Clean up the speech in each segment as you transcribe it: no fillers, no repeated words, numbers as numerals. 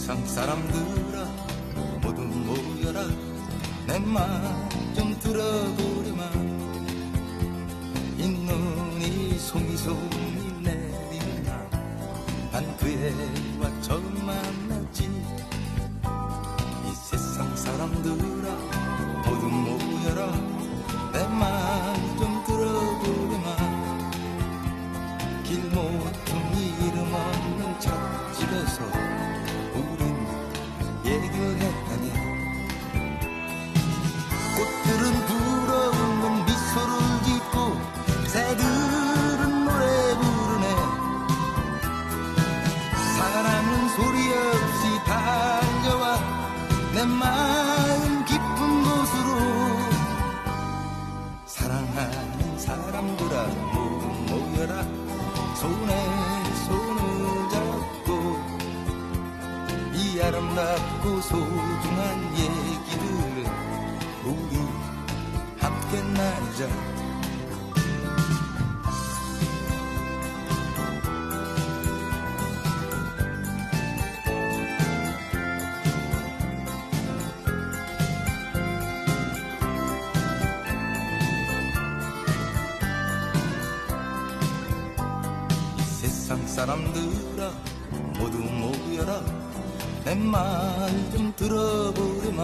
세상 사람들아 모두 모여라 내 말 좀 들어보렴아 이 눈이 송이송이 내리는 날 난 그 애와 처음 만났지 이 세상 사람들아 모두 모여라 내 말 좀 들어보렴아 길 모퉁이 이름 없는 찻집에서 우린 얘기를 했다네 꽃들은 불어오는 미소를 짓고 새들은 노래 부르네 사랑은 소리 없이 달려와 내 마음 깊은 곳으로 사랑하는 사람들아 모두 모여라 손에 손을 잡고 이 아름답고 소중한 얘기들을 우리 함께 나누자 이 세상 사람들아 모두 모여라 내 말 좀 들어보렴아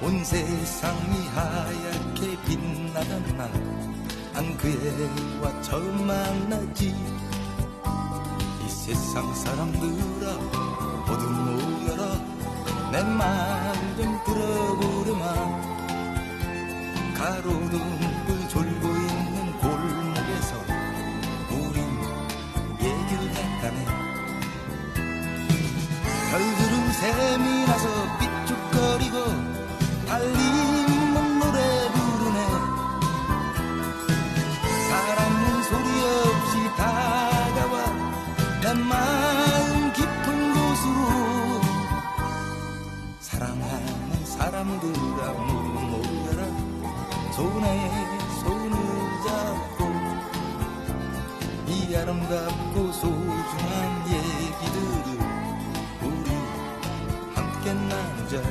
온 세상이 하얗게 빛나던 날 난 그 애와 처음 만났지 이 세상 사람들아 모두 모여라 내 말 좀 들어보렴아 가로등불 졸고 있는 골목에서 우린 얘기를 했다네 별들은 샘이 나서 삐죽거리고 달리는 노래 부르네 사랑은 소리 없이 다가와 내 마음 깊은 곳으로 사랑하는 사람들아 모두 모여라 손에 손을 잡고 이 아름답고 소중한 얘기들을 우리 함께 나누자